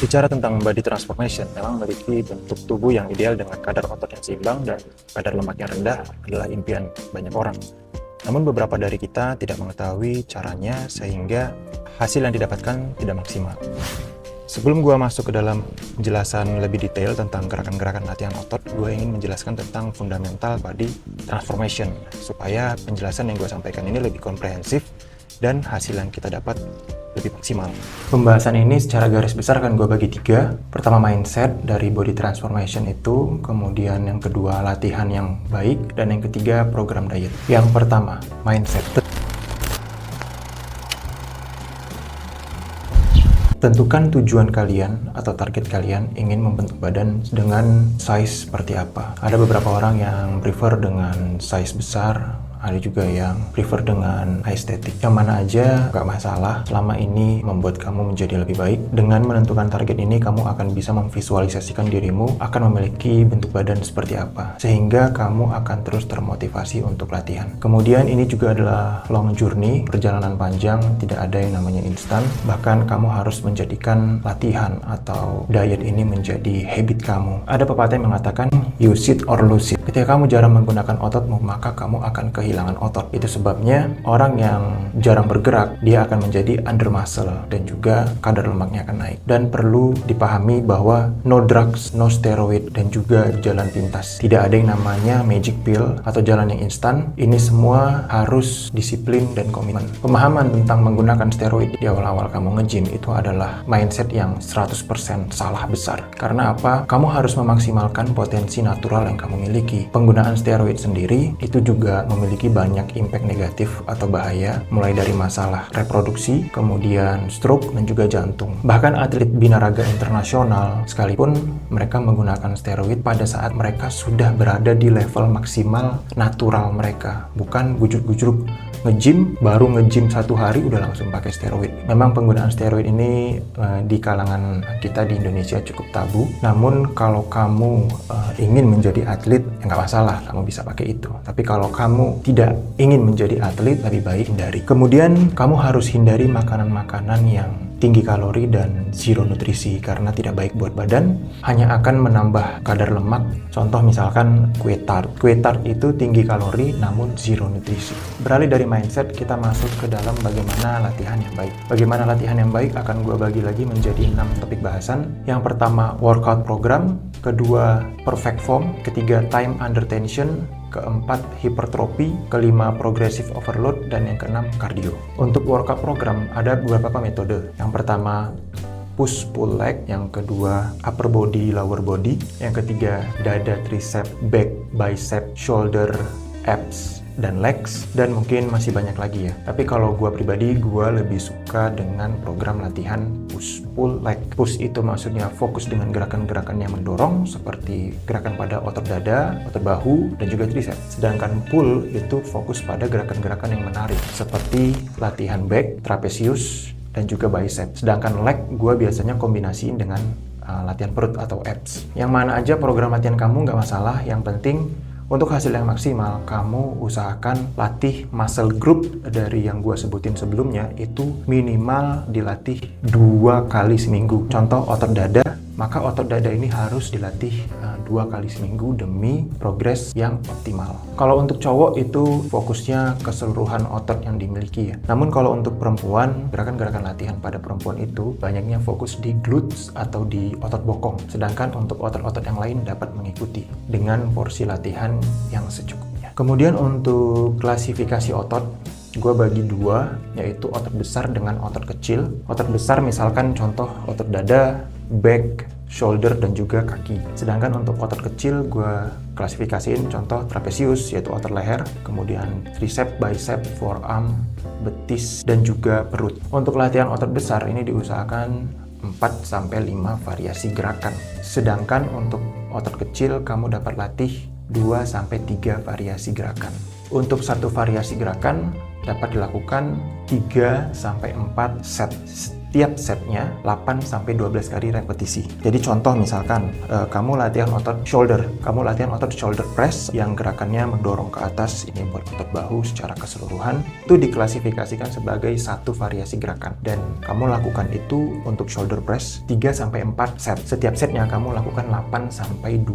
Bicara tentang body transformation, memang memiliki bentuk tubuh yang ideal dengan kadar otot yang seimbang dan kadar lemak yang rendah adalah impian banyak orang. Namun beberapa dari kita tidak mengetahui caranya sehingga hasil yang didapatkan tidak maksimal. Sebelum gua masuk ke dalam penjelasan lebih detail tentang gerakan-gerakan latihan otot, gue ingin menjelaskan tentang fundamental body transformation supaya penjelasan yang gue sampaikan ini lebih komprehensif dan hasil yang kita dapat lebih maksimal. Pembahasan ini secara garis besar akan gue bagi 3. Pertama, mindset dari body transformation itu, kemudian yang kedua latihan yang baik, dan yang ketiga program diet. Yang pertama, mindset. Tentukan tujuan kalian atau target kalian ingin membentuk badan dengan size seperti apa. Ada beberapa orang yang prefer dengan size besar, ada juga yang prefer dengan estetik. Yang mana aja gak masalah selama ini membuat kamu menjadi lebih baik. Dengan menentukan target ini, kamu akan bisa memvisualisasikan dirimu akan memiliki bentuk badan seperti apa, sehingga kamu akan terus termotivasi untuk latihan. Kemudian ini juga adalah long journey, perjalanan panjang, tidak ada yang namanya instan. Bahkan kamu harus menjadikan latihan atau diet ini menjadi habit kamu. Ada pepatah yang mengatakan use it or lose it. Ketika kamu jarang menggunakan ototmu, maka kamu akan kehilangan otot. Itu sebabnya orang yang jarang bergerak, dia akan menjadi under muscle dan juga kadar lemaknya akan naik. Dan perlu dipahami bahwa no drugs, no steroid, dan juga jalan pintas. Tidak ada yang namanya magic pill atau jalan yang instan. Ini semua harus disiplin dan komitmen. Pemahaman tentang menggunakan steroid di awal-awal kamu nge-gym itu adalah mindset yang 100% salah besar. Karena apa? Kamu harus memaksimalkan potensi natural yang kamu miliki. Penggunaan steroid sendiri itu juga memiliki banyak impact negatif atau bahaya, mulai dari masalah reproduksi, kemudian stroke, dan juga jantung. Bahkan atlet binaraga internasional sekalipun mereka menggunakan steroid pada saat mereka sudah berada di level maksimal natural mereka, bukan gujur-gujur nge-gym, baru nge-gym 1 hari udah langsung pakai steroid. Memang penggunaan steroid ini di kalangan kita di Indonesia cukup tabu. Namun kalau kamu ingin menjadi atlet, ya nggak masalah, kamu bisa pakai itu. Tapi kalau kamu tidak ingin menjadi atlet, lebih baik hindari. Kemudian kamu harus hindari makanan-makanan yang tinggi kalori dan zero nutrisi karena tidak baik buat badan, hanya akan menambah kadar lemak. Contoh misalkan kue tart. Kue tart itu tinggi kalori namun zero nutrisi. Beralih dari mindset, kita masuk ke dalam bagaimana latihan yang baik. Bagaimana latihan yang baik akan gue bagi lagi menjadi 6 topik bahasan. Yang pertama, workout program. Kedua, perfect form. Ketiga, time under tension. Keempat, hipertrofi. Kelima, progressive overload. Dan yang keenam, cardio. Untuk workout program ada beberapa metode. Yang pertama, push pull leg. Yang kedua, upper body lower body. Yang ketiga, dada tricep, back bicep, shoulder, abs, dan legs, dan mungkin masih banyak lagi ya. Tapi kalau gue pribadi, gue lebih suka dengan program latihan push pull leg. Push itu maksudnya fokus dengan gerakan-gerakan yang mendorong seperti gerakan pada otot dada, otot bahu, dan juga tricep. Sedangkan pull itu fokus pada gerakan-gerakan yang menarik seperti latihan back, trapezius, dan juga bicep. Sedangkan leg gue biasanya kombinasiin dengan latihan perut atau abs. Yang mana aja program latihan kamu nggak masalah, yang penting untuk hasil yang maksimal, kamu usahakan latih muscle group dari yang gue sebutin sebelumnya itu minimal dilatih 2 kali seminggu. Contoh otot dada, maka otot dada ini harus dilatih 2 kali seminggu demi progres yang optimal. Kalau untuk cowok itu fokusnya keseluruhan otot yang dimiliki ya. Namun kalau untuk perempuan, gerakan-gerakan latihan pada perempuan itu banyaknya fokus di glutes atau di otot bokong. Sedangkan untuk otot-otot yang lain dapat mengikuti dengan porsi latihan yang secukupnya. Kemudian untuk klasifikasi otot, gue bagi 2, yaitu otot besar dengan otot kecil. Otot besar misalkan contoh otot dada, back, shoulder, dan juga kaki. Sedangkan untuk otot kecil gue klasifikasiin contoh trapezius, yaitu otot leher, kemudian tricep, bicep, forearm, betis, dan juga perut. Untuk latihan otot besar ini diusahakan 4-5 variasi gerakan. Sedangkan untuk otot kecil kamu dapat latih 2-3 variasi gerakan. Untuk satu variasi gerakan dapat dilakukan 3-4 set. tiap setnya 8-12 kali repetisi. Jadi contoh misalkan kamu latihan otot shoulder, kamu latihan otot shoulder press yang gerakannya mendorong ke atas, ini buat otot bahu secara keseluruhan, itu diklasifikasikan sebagai satu variasi gerakan. Dan kamu lakukan itu untuk shoulder press 3-4 set. Setiap setnya kamu lakukan 8-12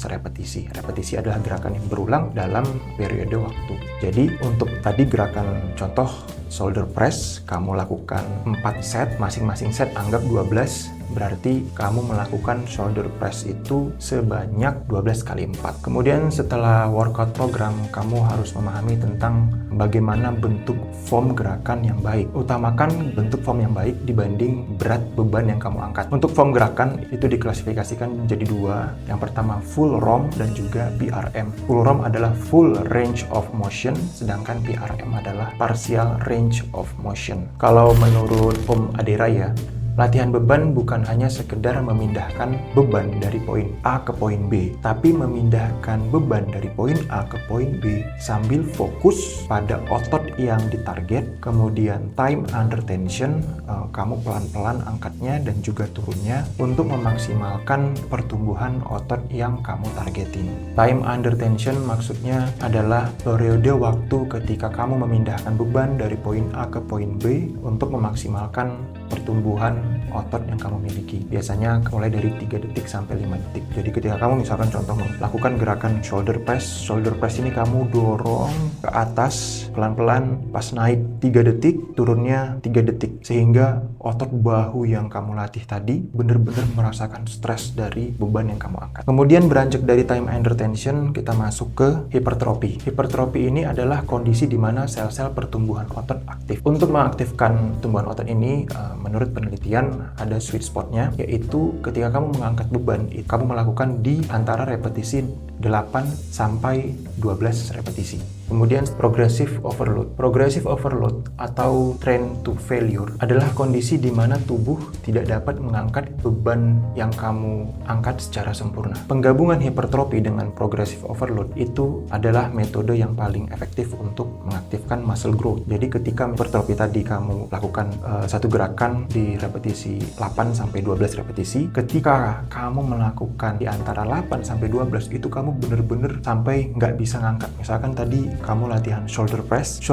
repetisi. Repetisi adalah gerakan yang berulang dalam periode waktu. Jadi untuk tadi gerakan contoh shoulder press, kamu lakukan 4 set, masing-masing set anggap 12, berarti kamu melakukan shoulder press itu sebanyak 12 kali 4. Kemudian setelah workout program, kamu harus memahami tentang bagaimana bentuk form gerakan yang baik. Utamakan bentuk form yang baik dibanding berat beban yang kamu angkat. Untuk form gerakan itu diklasifikasikan menjadi dua. Yang pertama full ROM dan juga PRM. Full ROM adalah full range of motion, sedangkan PRM adalah partial range of motion. Kalau menurut Om Aderaya, latihan beban bukan hanya sekedar memindahkan beban dari poin A ke poin B, tapi memindahkan beban dari poin A ke poin B sambil fokus pada otot yang ditarget, kemudian time under tension, kamu pelan-pelan angkatnya dan juga turunnya untuk memaksimalkan pertumbuhan otot yang kamu targetin. Time under tension maksudnya adalah periode waktu ketika kamu memindahkan beban dari poin A ke poin B untuk memaksimalkan pertumbuhan otot yang kamu miliki. Biasanya mulai dari 3 detik sampai 5 detik. Jadi ketika kamu misalkan contoh melakukan gerakan shoulder press ini kamu dorong ke atas pelan-pelan, pas naik 3 detik, turunnya 3 detik. Sehingga otot bahu yang kamu latih tadi benar-benar merasakan stres dari beban yang kamu angkat. Kemudian beranjak dari time under tension, kita masuk ke hipertrofi. Hipertrofi ini adalah kondisi di mana sel-sel pertumbuhan otot aktif. Untuk mengaktifkan tumbuhan otot ini, menurut penelitian ada sweet spotnya, yaitu ketika kamu mengangkat beban, kamu melakukan di antara repetisi 8-12 repetisi. Kemudian progressive overload. Progressive overload atau train to failure adalah kondisi di mana tubuh tidak dapat mengangkat beban yang kamu angkat secara sempurna. Penggabungan hipertrofi dengan progressive overload itu adalah metode yang paling efektif untuk mengaktifkan muscle growth. Jadi ketika hipertrofi tadi kamu lakukan satu gerakan di repetisi 8-12 repetisi, ketika kamu melakukan di antara 8-12 itu kamu bener-bener sampai nggak bisa ngangkat. Misalkan tadi kamu latihan shoulder press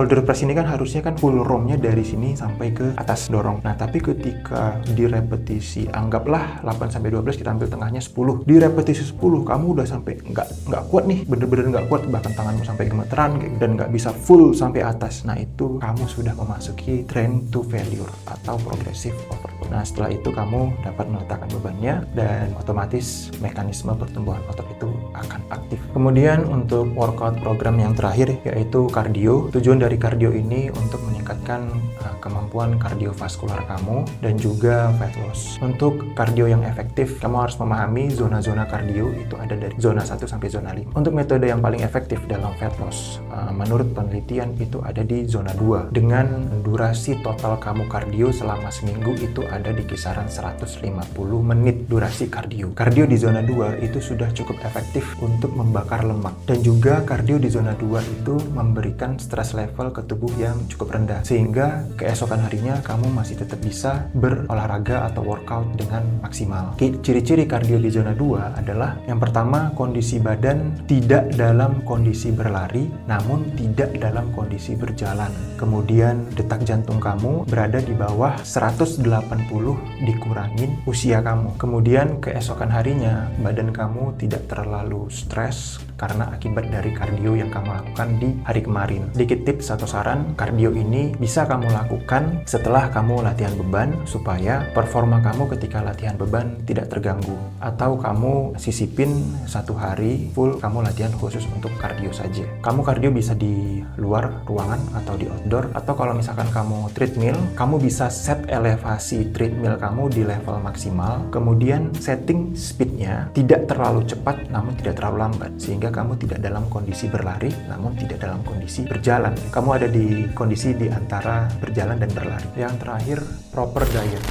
ini kan harusnya kan full ROM-nya dari sini sampai ke atas dorong. Nah tapi ketika di repetisi anggaplah 8-12 kita ambil tengahnya 10, di repetisi 10 kamu udah sampai nggak kuat nih, bener-bener nggak kuat, bahkan tanganmu sampai gemeteran dan nggak bisa full sampai atas. Nah itu kamu sudah memasuki train to failure atau progressive overload. Nah setelah itu kamu dapat meletakkan bebannya dan otomatis mekanisme pertumbuhan otot itu akan aktif. Kemudian untuk workout program yang terakhir yaitu kardio. Tujuan dari kardio ini untuk meningkatkan kemampuan kardiovaskular kamu dan juga fat loss. Untuk kardio yang efektif, kamu harus memahami zona-zona kardio itu ada dari zona 1 sampai zona 5. Untuk metode yang paling efektif dalam fat loss, menurut penelitian itu ada di zona 2 dengan durasi total kamu kardio selama seminggu itu ada di kisaran 150 menit durasi kardio. Kardio di zona 2 itu sudah cukup efektif untuk membakar lemak, dan juga kardio di zona 2 itu memberikan stress level ke tubuh yang cukup rendah sehingga keesokan harinya kamu masih tetap bisa berolahraga atau workout dengan maksimal. Ciri-ciri kardio di zona 2 adalah yang pertama, kondisi badan tidak dalam kondisi berlari namun tidak dalam kondisi berjalan. Kemudian detak jantung kamu berada di bawah 180 dikurangin usia kamu. Kemudian keesokan harinya badan kamu tidak terlalu stres karena akibat dari kardio yang kamu lakukan di hari kemarin. Sedikit tips atau saran, kardio ini bisa kamu lakukan setelah kamu latihan beban supaya performa kamu ketika latihan beban tidak terganggu. Atau kamu sisipin satu hari full kamu latihan khusus untuk kardio saja. Kamu kardio bisa di luar ruangan atau di outdoor, atau kalau misalkan kamu treadmill, kamu bisa set elevasi treadmill kamu di level maksimal, kemudian setting speednya tidak terlalu cepat namun tidak terlalu lambat, sehingga kamu tidak dalam kondisi berlari namun tidak dalam kondisi berjalan. Kamu ada di kondisi di antara berjalan dan berlari. Yang terakhir, proper diet.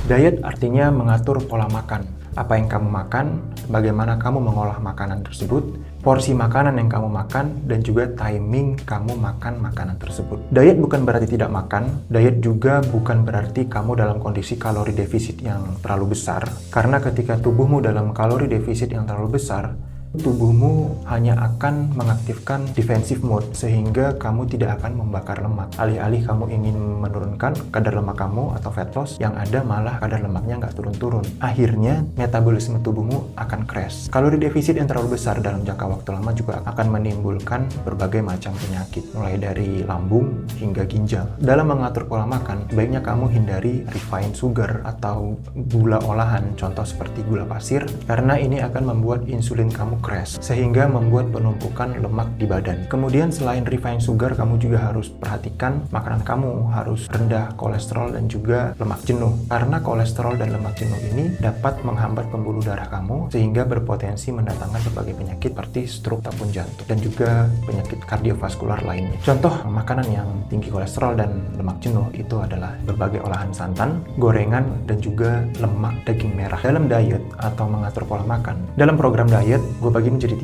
Diet artinya mengatur pola makan. apa yang kamu makan, bagaimana kamu mengolah makanan tersebut, porsi makanan yang kamu makan, dan juga timing kamu makan makanan tersebut. Diet bukan berarti tidak makan, diet juga bukan berarti kamu dalam kondisi kalori defisit yang terlalu besar. Karena ketika tubuhmu dalam kalori defisit yang terlalu besar, tubuhmu hanya akan mengaktifkan defensive mode sehingga kamu tidak akan membakar lemak. Alih-alih kamu ingin menurunkan kadar lemak kamu atau fat loss, yang ada malah kadar lemaknya nggak turun-turun. Akhirnya metabolisme tubuhmu akan crash. Kalori defisit yang terlalu besar dalam jangka waktu lama juga akan menimbulkan berbagai macam penyakit, mulai dari lambung hingga ginjal. Dalam mengatur pola makan, baiknya kamu hindari refined sugar atau gula olahan, contoh seperti gula pasir, karena ini akan membuat insulin kamu crash, sehingga membuat penumpukan lemak di badan. Kemudian selain refined sugar, kamu juga harus perhatikan makanan kamu harus rendah kolesterol dan juga lemak jenuh, karena kolesterol dan lemak jenuh ini dapat menghambat pembuluh darah kamu sehingga berpotensi mendatangkan berbagai penyakit seperti stroke ataupun jantung dan juga penyakit kardiovaskular lainnya. Contoh makanan yang tinggi kolesterol dan lemak jenuh itu adalah berbagai olahan santan, gorengan, dan juga lemak daging merah. Dalam diet atau mengatur pola makan, dalam program diet gue bagi menjadi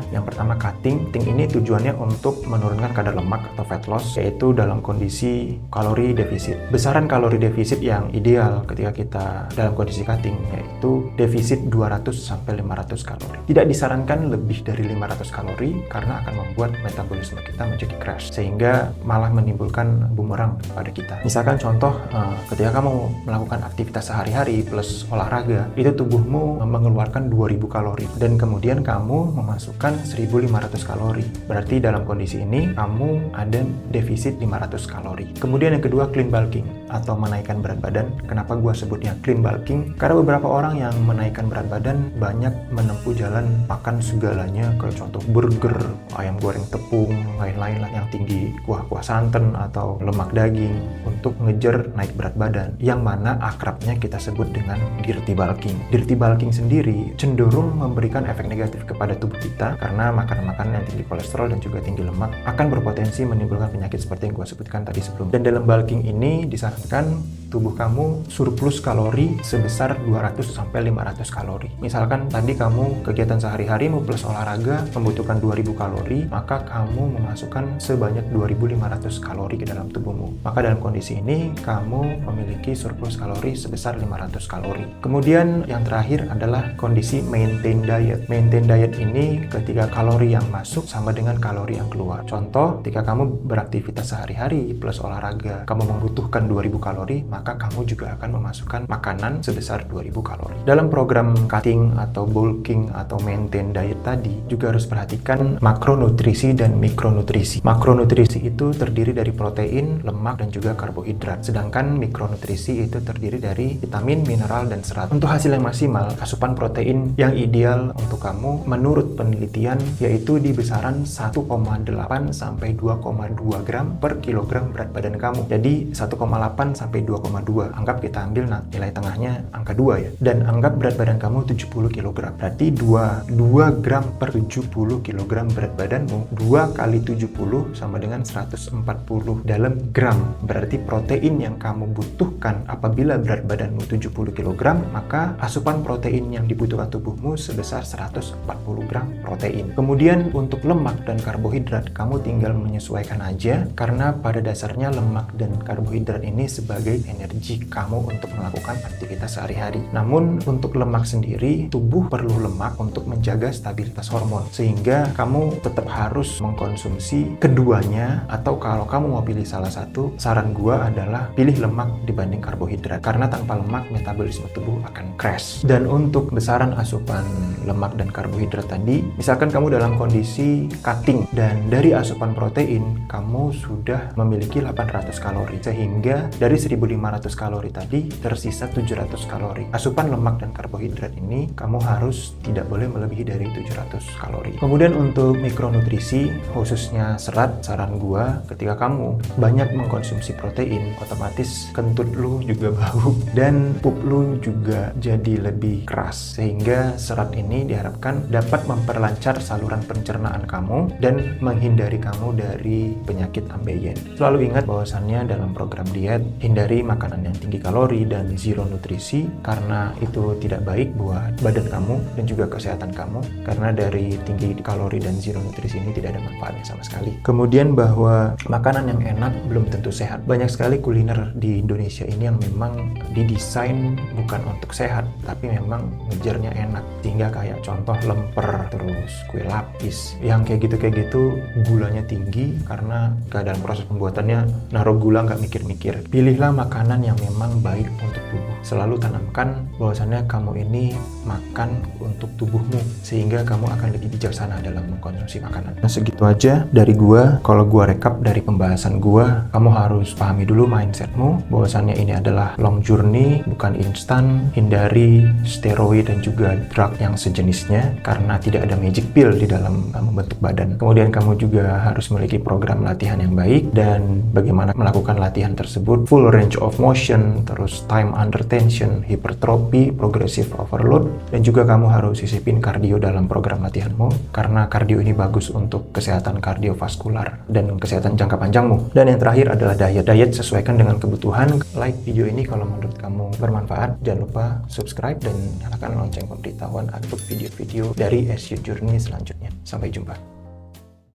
3. Yang pertama cutting. Cutting ini tujuannya untuk menurunkan kadar lemak atau fat loss, yaitu dalam kondisi kalori defisit. Besaran kalori defisit yang ideal ketika kita dalam kondisi cutting yaitu defisit 200-500 kalori. Tidak disarankan lebih dari 500 kalori karena akan membuat metabolisme kita menjadi crash, sehingga malah menimbulkan bumerang pada kita. Misalkan contoh, ketika kamu melakukan aktivitas sehari-hari plus olahraga, itu tubuhmu mengeluarkan 2000 kalori dan kemudian kamu memasukkan 1500 kalori. Berarti dalam kondisi ini kamu ada defisit 500 kalori. Kemudian yang kedua clean bulking atau menaikkan berat badan. Kenapa gua sebutnya clean bulking? Karena beberapa orang yang menaikkan berat badan banyak menempuh jalan makan segalanya, kayak contoh burger, ayam goreng tepung, lain-lain lah yang tinggi kuah-kuah santan atau lemak daging untuk ngejar naik berat badan, yang mana akrabnya kita sebut dengan dirty bulking. Dirty bulking sendiri cenderung memberikan efek negatif kepada tubuh kita karena makanan-makanan yang tinggi kolesterol dan juga tinggi lemak akan berpotensi menimbulkan penyakit seperti yang gue sebutkan tadi sebelum. Dan dalam bulking ini disarankan tubuh kamu surplus kalori sebesar 200-500 kalori. Misalkan tadi kamu kegiatan sehari-harimu plus olahraga membutuhkan 2000 kalori, maka kamu memasukkan sebanyak 2500 kalori ke dalam tubuhmu. Maka dalam kondisi ini kamu memiliki surplus kalori sebesar 500 kalori. Kemudian yang terakhir adalah kondisi maintain diet. Maintain diet ini ketika kalori yang masuk sama dengan kalori yang keluar. Contoh, ketika kamu beraktivitas sehari-hari plus olahraga, kamu membutuhkan 2000 kalori, maka kamu juga akan memasukkan makanan sebesar 2000 kalori. Dalam program cutting atau bulking atau maintain diet tadi, juga harus perhatikan makronutrisi dan mikronutrisi. Makronutrisi itu terdiri dari protein, lemak, dan juga karbohidrat. Sedangkan mikronutrisi itu terdiri dari vitamin, mineral, dan serat. Untuk hasil yang maksimal, asupan protein yang ideal untuk kamu menurut penelitian yaitu di besaran 1,8 sampai 2,2 gram per kilogram berat badan kamu. Jadi 1,8 sampai 2,2. Anggap kita ambil nilai tengahnya angka 2 ya. Dan anggap berat badan kamu 70 kg. Berarti 2 gram per 70 kg berat badanmu, 2 kali 70 sama dengan 140 dalam gram. Berarti protein yang kamu butuhkan apabila berat badanmu 70 kg, maka asupan protein yang dibutuhkan tubuhmu sebesar 140 gram protein. Kemudian untuk lemak dan karbohidrat, kamu tinggal menyesuaikan aja, karena pada dasarnya lemak dan karbohidrat ini sebagai energi kamu untuk melakukan aktivitas sehari-hari. Namun untuk lemak sendiri, tubuh perlu lemak untuk menjaga stabilitas hormon, sehingga kamu tetap harus mengkonsumsi keduanya, atau kalau kamu mau pilih salah satu, saran gua adalah pilih lemak dibanding karbohidrat, karena tanpa lemak metabolisme tubuh akan crash. Dan untuk besaran asupan lemak dan karbohidrat tadi, misalkan kamu dalam kondisi cutting dan dari asupan protein kamu sudah memiliki 800 kalori, sehingga dari 1500 kalori tadi tersisa 700 kalori. Asupan lemak dan karbohidrat ini kamu harus tidak boleh melebihi dari 700 kalori. Kemudian untuk mikronutrisi, khususnya serat, saran gua ketika kamu banyak mengkonsumsi protein, otomatis kentut lu juga bau dan pup lu juga jadi lebih keras, sehingga serat ini diharapkan dapat memperlancar saluran pencernaan kamu dan menghindari kamu dari penyakit ambeien. Selalu ingat bahwasannya dalam program diet, hindari makanan yang tinggi kalori dan zero nutrisi, karena itu tidak baik buat badan kamu dan juga kesehatan kamu, karena dari tinggi kalori dan zero nutrisi ini tidak ada manfaatnya sama sekali. Kemudian bahwa makanan yang enak belum tentu sehat. Banyak sekali kuliner di Indonesia ini yang memang didesain bukan untuk sehat, tapi memang ngejarnya enak, sehingga kayak contoh lemper, terus kue lapis, yang kayak gitu gulanya tinggi karena keadaan proses pembuatannya naruh gula nggak mikir-mikir. Pilihlah makanan yang memang baik untuk tubuh. Selalu tanamkan bahwasannya kamu ini makan untuk tubuhmu, sehingga kamu akan lebih bijaksana dalam mengkonsumsi makanan. Nah, segitu aja dari gua. Kalau gua rekap dari pembahasan gua, kamu harus pahami dulu mindsetmu, bahwasannya ini adalah long journey, bukan instan. Hindari steroid dan juga drug yang sejenisnya, karena tidak ada magic pill di dalam membentuk badan. Kemudian kamu juga harus memiliki program latihan yang baik, dan bagaimana melakukan latihan tersebut, full range of motion, terus time under tension, hypertrophy, progressive overload, dan juga kamu harus sisipin kardio dalam program latihanmu, karena kardio ini bagus untuk kesehatan kardiovaskular dan kesehatan jangka panjangmu. Dan yang terakhir adalah diet sesuaikan dengan kebutuhan. Like video ini kalau menurut kamu bermanfaat. Jangan lupa subscribe dan nyalakan lonceng pemberitahuan untuk video-video dari SU Journey selanjutnya. Sampai jumpa.